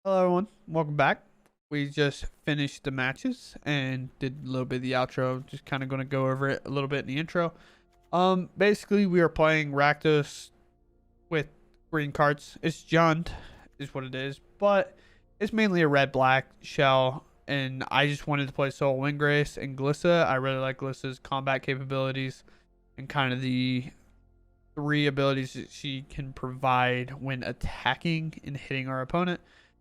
Hello everyone, welcome back. We just finished the matches and did a little bit of the outro. Just kind of going to go over it a little bit in the intro. Basically we are playing Rakdos with green cards. It's Jund is what it is, but it's mainly a red black shell. And I just wanted to play Soul Windgrace and Glissa. I really like Glissa's combat capabilities and kind of the three abilities that she can provide when attacking and hitting our opponent.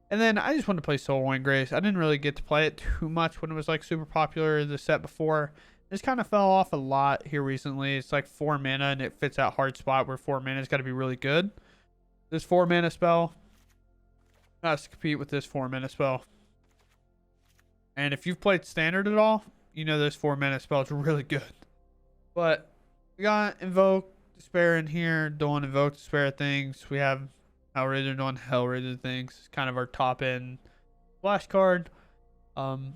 And then I just wanted to play Soul Windgrace. I didn't really get to play it too much when it was like super popular the set before. It's kind of fell off a lot here recently. It's like 4 mana and it fits that hard spot where 4 mana's got to be really good. This 4 mana spell has to compete with this 4 mana spell. And if you've played standard at all, you know this 4 mana spell is really good. But we got Invoke Despair in here, doing Invoke Despair things. We have Hellraiser doing Hellraiser things. It's kind of our top end flash card. Then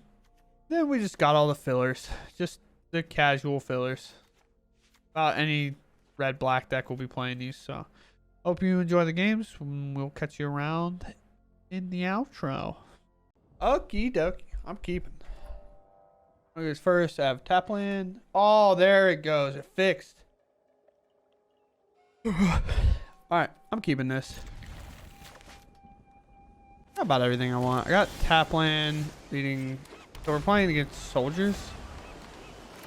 we just got all the fillers, just the casual fillers. About any red black deck will be playing these. So hope you enjoy the games. We'll catch you around in the outro. Okie dokie, I'm keeping. Okay, first I have Tapland. Oh, there it goes. It fixed. Alright, I'm keeping this. Got about everything I want. I got Tapland leading. So we're playing against soldiers.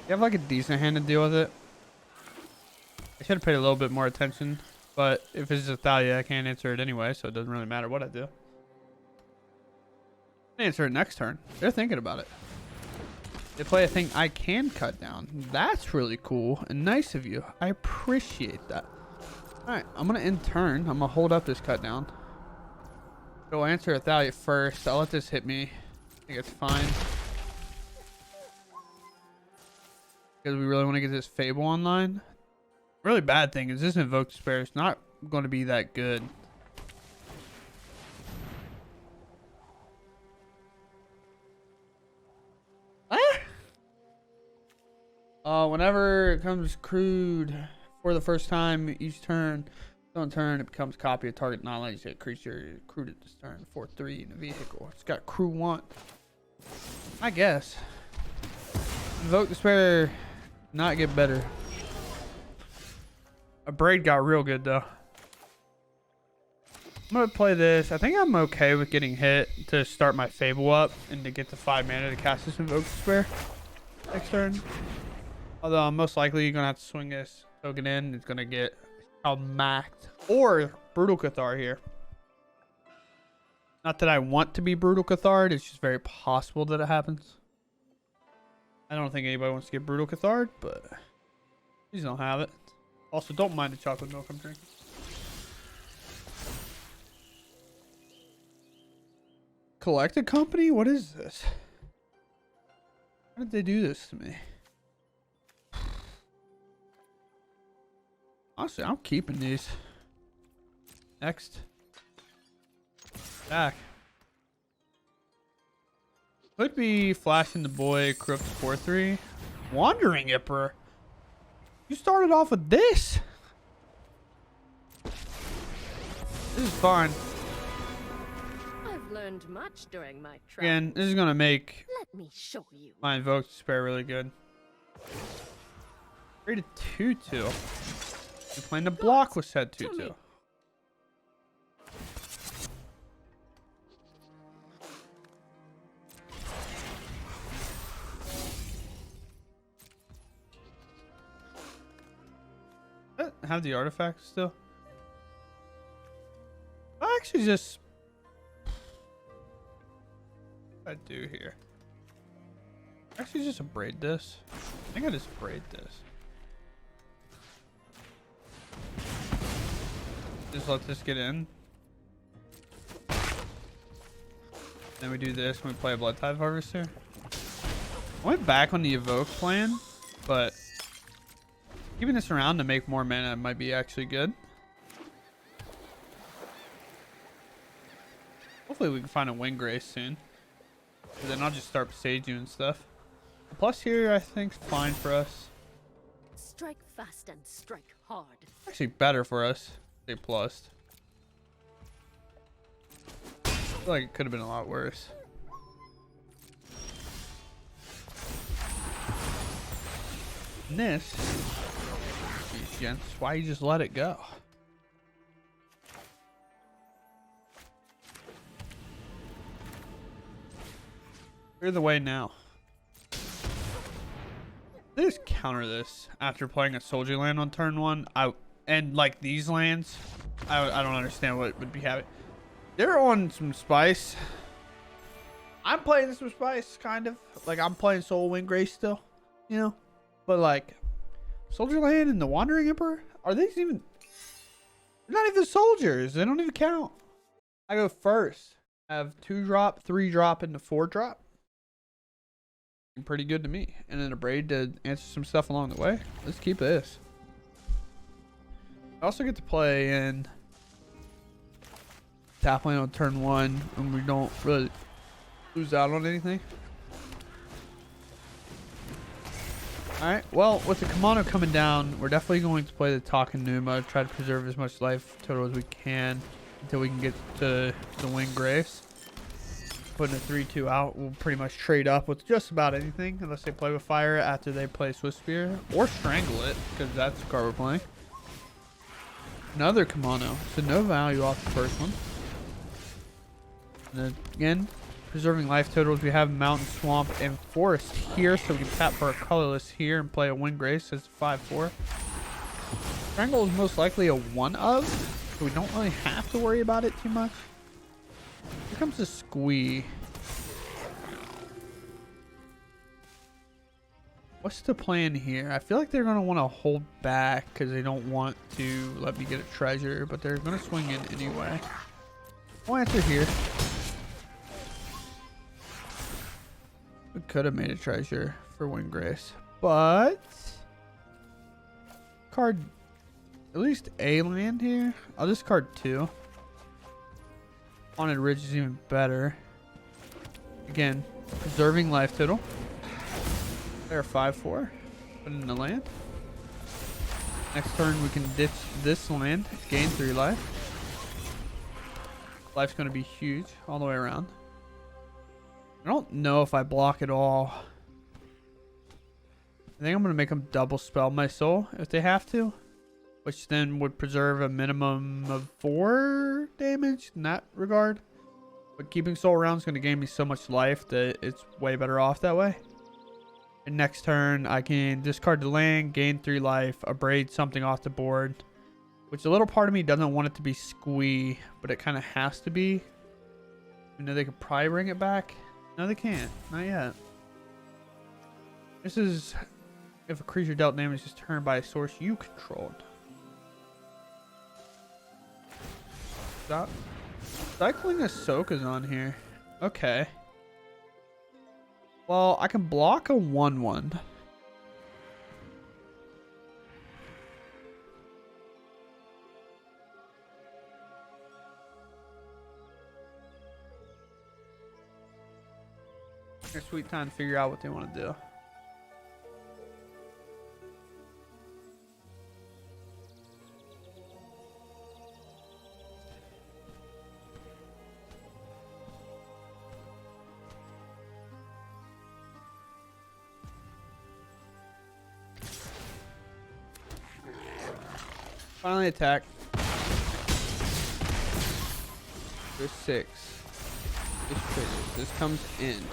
You have like a decent hand to deal with it. I should have paid a little bit more attention. But if it's just Thalia, I can't answer it anyway, so it doesn't really matter what I do. I can answer it next turn. They're thinking about it. They play a thing I can cut down. That's really cool and nice of you. I appreciate that. Alright, I'm going to end turn. I'm going to hold up this cut down. Go answer a Thalia first. I'll let this hit me. I think it's fine. Because we really want to get this Fable online. Really bad thing is this Invoke Despair is not going to be that good. Whenever it comes crude for the first time each turn, on turn it becomes a copy of target non-legendary creature crewed at this turn. 4/3 in a vehicle. It's got crew 1. I guess. Invoke Despair not get better. A Braid got real good though. I'm gonna play this. I think I'm okay with getting hit to start my Fable up and to get the 5 mana to cast this Invoke Despair next turn. Although I'm most likely gonna have to swing this token in. It's gonna get maxed or Brutal Cathar here. Not that I want to be Brutal Cathar. It's just very possible that it happens. I don't think anybody wants to get Brutal Cathar, but please don't have it. Also, don't mind the chocolate milk I'm drinking. Collected Company? What is this? How did they do this to me? Honestly, I'm keeping these. Next. Back. Could be flashing the boy Crooks 4/3. Wandering Emperor. You started off with this. This is fine. I've learned much during my travels. Again, this is gonna make Let me show you. my Invoke Despair really good. Rated 2/2. You're playing the block with said 2/2. Have the artifacts still? I actually just I do here. Actually just braid this. I think I just braid this. Just let this get in. Then we do this when we play a Blood Tithe Harvester. I went back on the Evoke plan, but keeping this around to make more mana might be actually good. Hopefully we can find a Windgrace soon. And then I'll just start Sage and stuff. The plus here I think is fine for us. Strike fast and strike hard. Actually better for us. Stay plus. feel like it could have been a lot worse. And this, geez, gents, why you just let it go? Clear the way now. They just counter this after playing a soldier land on turn 1. And like these lands, I don't understand what would be happening. They're on some spice. I'm playing some spice, kind of. Like I'm playing Soul Wind Grace still, you know. But like, Soldier Land and the Wandering Emperor, are they even? They're not even soldiers. They don't even count. I go first. I have 2-drop, 3-drop, and the 4-drop. Pretty good to me. And then a braid to answer some stuff along the way. Let's keep this. I also get to play in tap lane on turn 1, and we don't really lose out on anything. Alright, well, with the Kamano coming down, we're definitely going to play the Takenuma, try to preserve as much life total as we can until we can get to the Wind Grace. Putting a 3-2 out, we'll pretty much trade up with just about anything, unless they play with fire after they play Swift Spear, or strangle it, because that's the card we're playing. Another Kamano, so no value off the first one. And then again, preserving life totals. We have Mountain, Swamp, and Forest here, so we can tap for a colorless here and play a Wind Grace as a 5-4. Strangle is most likely a 1-of, so we don't really have to worry about it too much. Here comes the Squee. What's the plan here? I feel like they're going to want to hold back because they don't want to let me get a treasure, but they're going to swing in anyway. We'll answer here. We could have made a treasure for Wind Grace, but card at least a land here. I'll discard 2. Haunted Ridge is even better. Again, preserving life total. They're 5-4. Put it in the land. Next turn we can ditch this land, gain 3 life. Life's going to be huge all the way around. I don't know if I block at all. I think I'm going to make them double spell my soul if they have to, which then would preserve a minimum of 4 damage in that regard. But keeping soul around is going to gain me so much life that it's way better off that way. And next turn I can discard the land, gain 3 life, abrade something off the board, which a little part of me doesn't want it to be Squee, but it kind of has to be. You know, they could probably bring it back. No, they can't. Not yet. This is if a creature dealt damage is turned by a source you controlled. Stop. Cycling Ahsoka's on here. Okay. Well, I can block a 1/1. Their sweet time to figure out what they want to do. Finally attack. There's 6. This triggers. This comes in.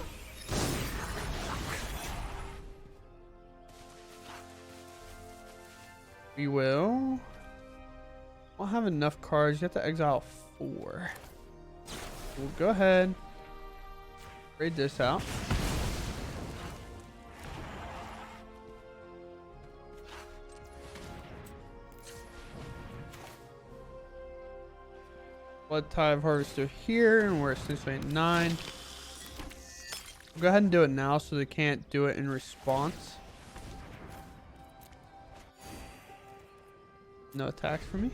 We will. I'll have enough cards. You have to exile 4. We'll go ahead. Raid this out. Blood Tithe Harvester here, and we're essentially at 9. We'll go ahead and do it now so they can't do it in response. No attacks for me.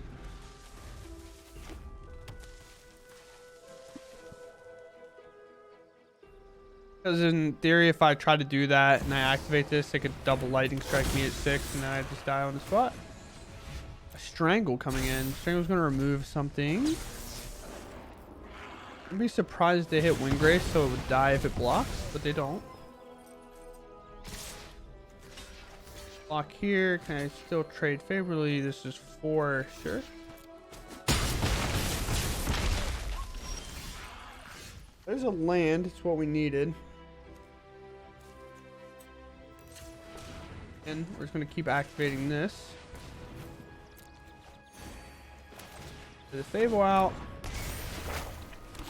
Because in theory, if I try to do that and I activate this, they could double lightning strike me at 6, and then I just die on the spot. A Strangle coming in. Strangle's going to remove something. I'd be surprised they hit Windgrace, so it would die if it blocks, but they don't. Block here. Can I still trade favorably? This is 4, sure. There's a land. It's what we needed. And we're just going to keep activating this. Get the Fable out.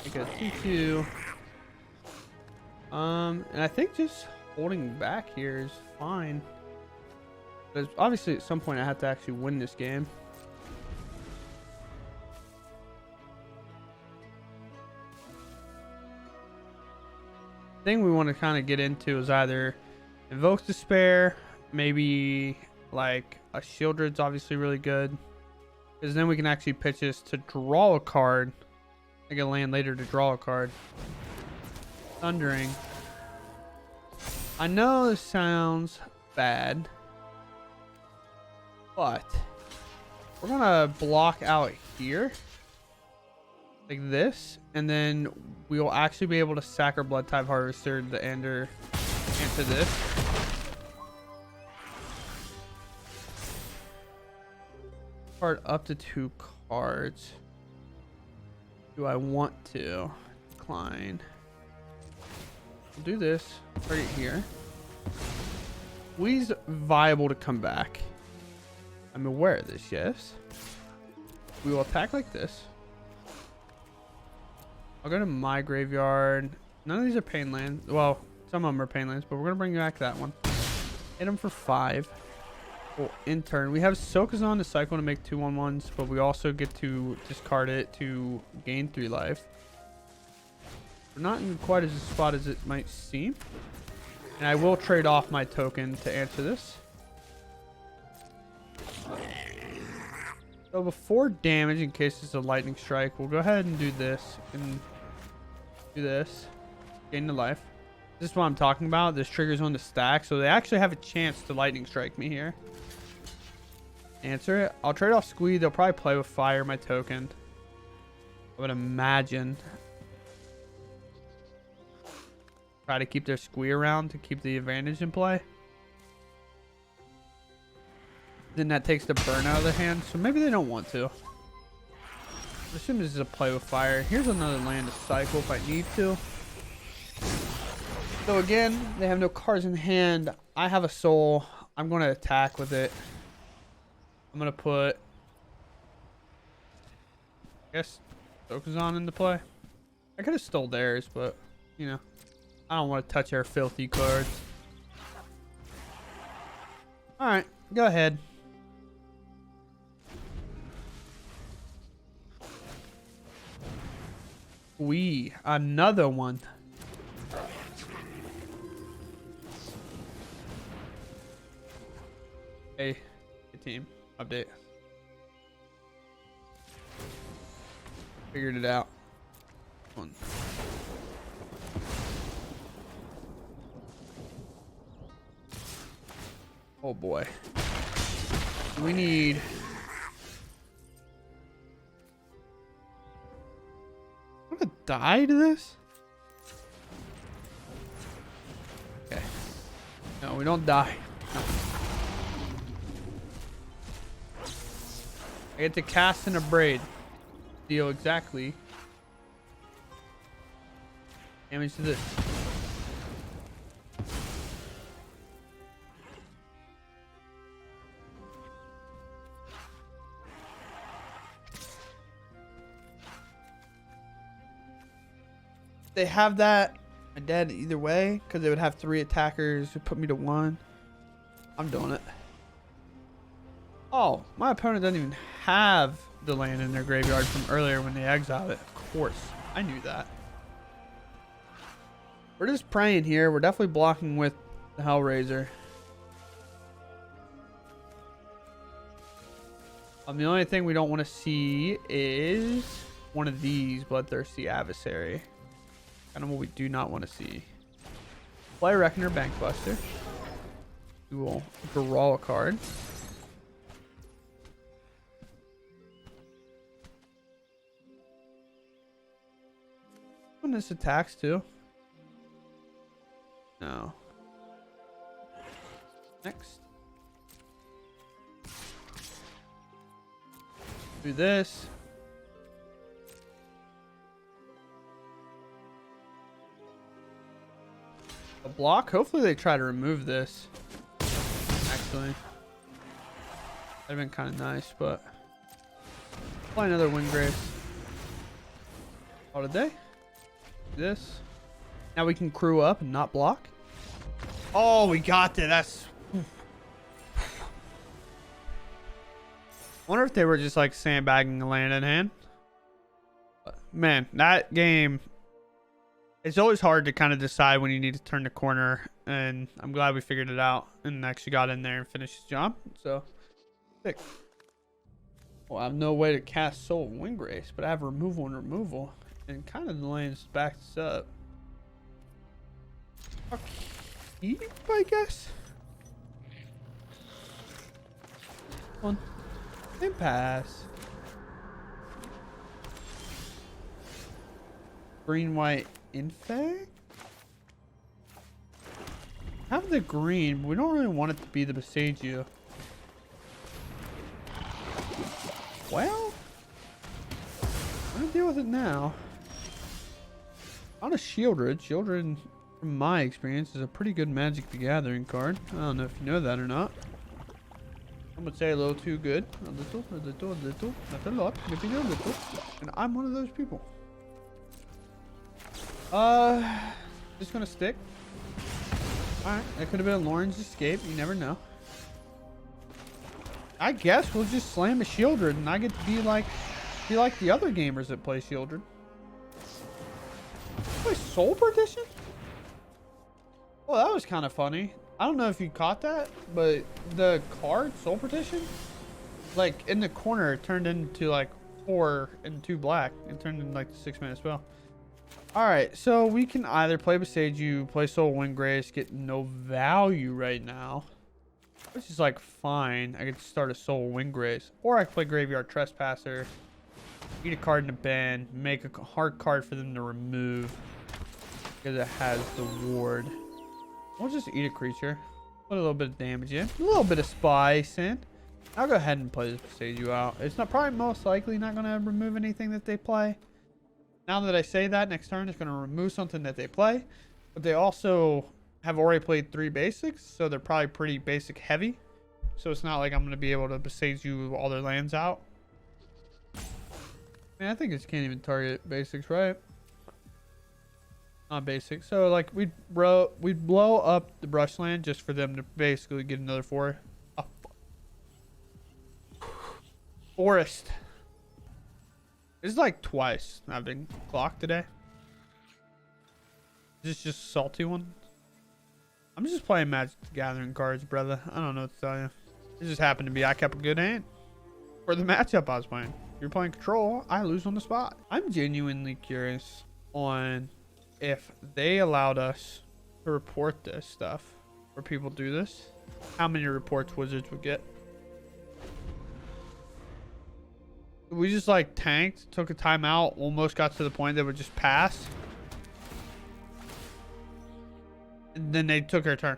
Make a 2-2. And I think just holding back here is fine. Because obviously at some point I have to actually win this game. The thing we want to kind of get into is either Invoke Despair, maybe like a Shieldred's obviously really good. Because then we can actually pitch this to draw a card. I can land later to draw a card. Thundering. I know this sounds bad, but we're gonna block out here like this, and then we will actually be able to sack our Blood Type Harvester to answer this. Card up to 2 cards. Do I want to decline? We'll do this right here. We's viable to come back. I'm aware of this, yes. We will attack like this. I'll go to my graveyard. None of these are pain lands. Well, some of them are pain lands, but we're gonna bring back that one. Hit them for 5. Well, in turn, we have Silkazon to cycle to make 2/1/1s, but we also get to discard it to gain 3 life. We're not in quite as a spot as it might seem. And I will trade off my token to answer this. So before damage, in case it's a lightning strike, we'll go ahead and do this and do this. Gain the life. This is what I'm talking about. This triggers on the stack, so they actually have a chance to lightning strike me here. Answer it. I'll trade off Squee. They'll probably play with fire my token. I would imagine. Try to keep their Squee around to keep the advantage in play. Then that takes the burn out of their hand, so maybe they don't want to. I assume this is a play with fire. Here's another land to cycle if I need to. So again, they have no cards in hand. I have a soul. I'm going to attack with it. I'm going to put, I guess, Silkazon into play. I could have stole theirs, but, you know, I don't want to touch our filthy cards. Alright, go ahead. Another one. Hey, team, update. Figured it out. One. Oh boy. We need. I'm gonna die to this? Okay. No, we don't die. No. I get to cast in a braid. Deal exactly damage to this. They have that. I'm dead either way because they would have 3 attackers who put me to 1. I'm doing it. Oh, my opponent doesn't even have the land in their graveyard from earlier when they exiled it. Of course, I knew that. We're just praying here. We're definitely blocking with the Hellraiser. The only thing we don't want to see is one of these Bloodthirsty Adversary. Kind of what we do not want to see. Play Reckoner Bankbuster. We will draw a card. When this attacks too. No. Next. Do this. A block. Hopefully they try to remove this. Actually. That'd have been kind of nice, but play another Windgrace. Oh, did they? This. Now we can crew up and not block. Oh, we got it. That's. Wonder if they were just like sandbagging the land in hand. Man, that game. It's always hard to kind of decide when you need to turn the corner, and I'm glad we figured it out and actually got in there and finished the job. So, sick. Well, I have no way to cast Soul Windgrace, but I have removal and removal, and kind of the lane's backs up. Keep, I guess. One. And pass. Green, white, infect. Have the green. We don't really want it to be the Besagio. Well, I'm gonna deal with it now. On a Shieldred. Shieldred, from my experience, is a pretty good Magic the Gathering card. I don't know if you know that or not. I'm gonna say a little too good. A little. Not a lot. Maybe a little. And I'm one of those people. Just gonna stick. Alright, that could have been Lauren's escape. You never know. I guess we'll just slam a Shieldred and I get to be like the other gamers that play Shieldred. Play Soul Partition? Well, that was kind of funny. I don't know if you caught that, but the card, Soul Partition, like in the corner, it turned into like 4 and 2 black. It turned into like the 6-minute spell. Alright, so we can either play Besage, play Soul Windgrace, get no value right now, which is like fine. I could start a Soul Windgrace, or I could play Graveyard Trespasser, eat a card in the bin, make a hard card for them to remove because it has the ward. We'll just eat a creature, put a little bit of damage in, a little bit of spice in. I'll go ahead and play this Besage out. It's not probably most likely not going to remove anything that they play. Now that I say that, next turn it's going to remove something that they play, but they also have already played 3 basics, so they're probably pretty basic heavy. So it's not like I'm going to be able to Besage you all their lands out. Man, I think it can't even target basics, right? Not basic. So like we'd blow up the brushland just for them to basically get another 4. Oh, forest. This is like twice I've been clocked today. Is this just a salty one? I'm just playing Magic the Gathering cards, brother. I don't know what to tell you. It just happened to be I kept a good hand for the matchup I was playing. If you're playing control, I lose on the spot. I'm genuinely curious on if they allowed us to report this stuff, or people do this, how many reports Wizards would get. We just like tanked, took a timeout, almost got to the point that would just pass. And then they took their turn.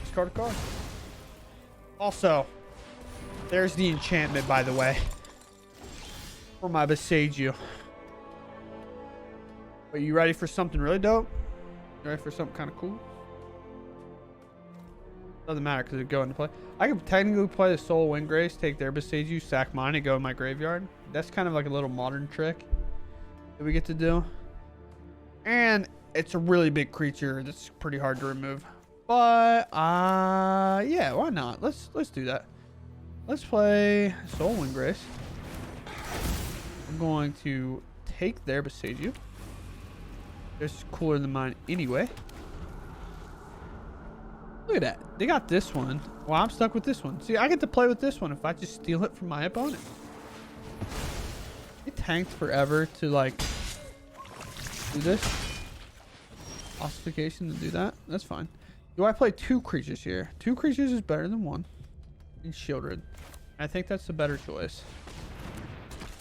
Discard a card. Also, there's the enchantment, by the way, for my Besage. Are you ready for something really dope? You ready for something kind of cool? Doesn't matter because it go into play. I could technically play the Soul Windgrace, take their Besage, sack mine, and go in my graveyard. That's kind of like a little modern trick that we get to do. And it's a really big creature that's pretty hard to remove. But yeah, why not? Let's do that. Let's play Soul Windgrace. I'm going to take their Besage. It's cooler than mine anyway. Look at that. They got this one. Well, I'm stuck with this one. See, I get to play with this one if I just steal it from my opponent. It tanked forever to like do this. Ossification to do that. That's fine. Do I play 2 creatures here? 2 creatures is better than 1. And Shieldred. I think that's the better choice.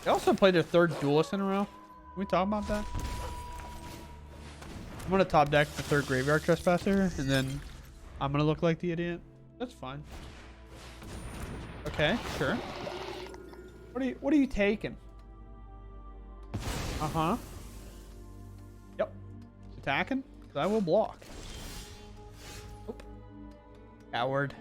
They also played their 3rd Duelist in a row. we talk about that? I'm gonna top deck the third Graveyard Trespasser, and then I'm gonna look like the idiot. That's fine. Okay, sure. What are you taking? Uh-huh. Yep. Attacking? 'Cause I will block. Nope. Coward.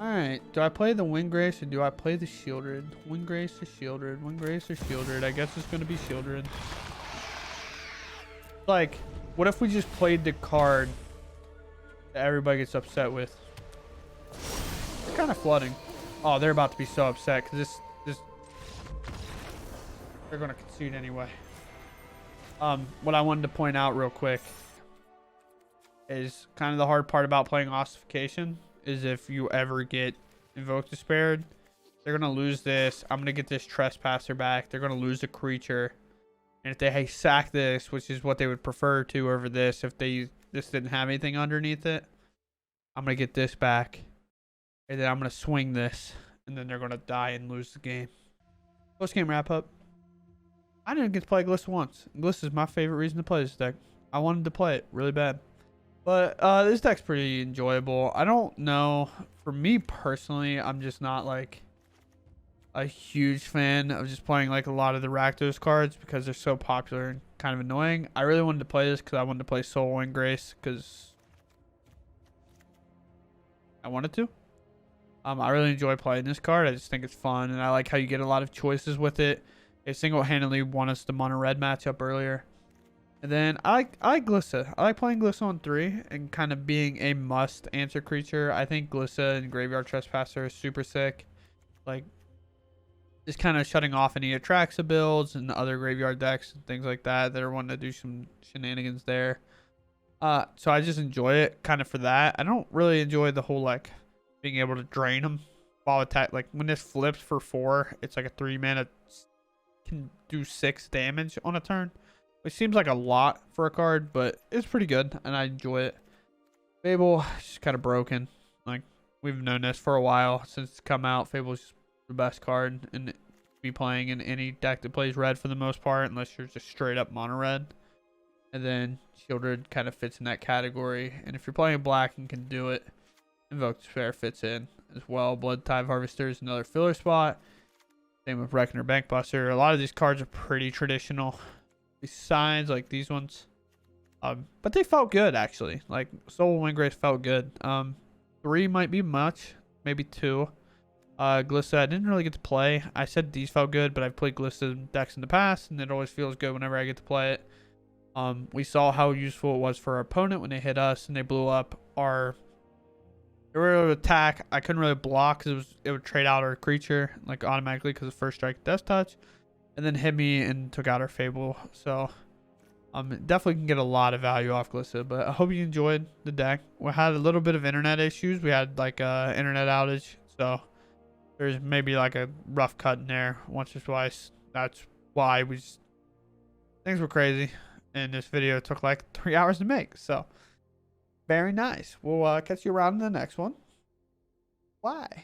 Alright. Do I play the Windgrace or do I play the Shieldred? Windgrace or Shieldred? Windgrace or Shieldred? I guess it's gonna be Shieldred. Like, what if we just played the card that everybody gets upset with? It's kind of flooding. Oh, they're about to be so upset because this they're gonna concede anyway. What I wanted to point out real quick is kind of the hard part about playing Ossification is if you ever get Invoke Despaired, they're gonna lose this. I'm gonna get this Trespasser back. They're gonna lose a creature, and if they sack this, which is what they would prefer to over this, if this didn't have anything underneath it, I'm gonna get this back. And then I'm going to swing this. And then they're going to die and lose the game. Post game wrap up. I didn't get to play Glissa once. Glissa is my favorite reason to play this deck. I wanted to play it really bad. But this deck's pretty enjoyable. I don't know. For me personally, I'm just not like a huge fan of just playing like a lot of the Rakdos cards because they're so popular and kind of annoying. I really wanted to play this because I wanted to play Soul Windgrace because I wanted to. I really enjoy playing this card. I just think it's fun, and I like how you get a lot of choices with it. It single-handedly won us the mono red matchup earlier. And then I like Glissa. I like playing Glissa on 3 and kind of being a must answer creature. I think Glissa and Graveyard Trespasser is super sick. Like, just kind of shutting off any Atraxa builds and other graveyard decks and things like that that are wanting to do some shenanigans there. So I just enjoy it kind of for that. I don't really enjoy the whole like being able to drain them while attack. Like when this flips for 4, it's like a 3 mana can do 6 damage on a turn, which seems like a lot for a card, but it's pretty good and I enjoy it. Fable is kind of broken. Like we've known this for a while since it's come out. Fable's the best card and be playing in any deck that plays red for the most part, unless you're just straight up mono red. And then Shieldred kind of fits in that category. And if you're playing black and can do it, Invoke Despair fits in as well. Blood Tithe Harvester is another filler spot. Same with Reckoner Bankbuster. A lot of these cards are pretty traditional. Besides like these ones. But they felt good actually. Like Soul Windgrace felt good. 3 might be much. Maybe 2. Glissa I didn't really get to play. I said these felt good, but I've played Glissa decks in the past and it always feels good whenever I get to play it. We saw how useful it was for our opponent when they hit us and they blew up our attack. I couldn't really block because it would trade out our creature like automatically because of first strike death touch, and then hit me and took out our Fable. So definitely can get a lot of value off Glissa. But I hope you enjoyed the deck. We had a little bit of internet issues. We had like a internet outage, so there's maybe like a rough cut in there once or twice. That's why things were crazy. And this video took like 3 hours to make. So, very nice. We'll catch you around in the next one. Bye.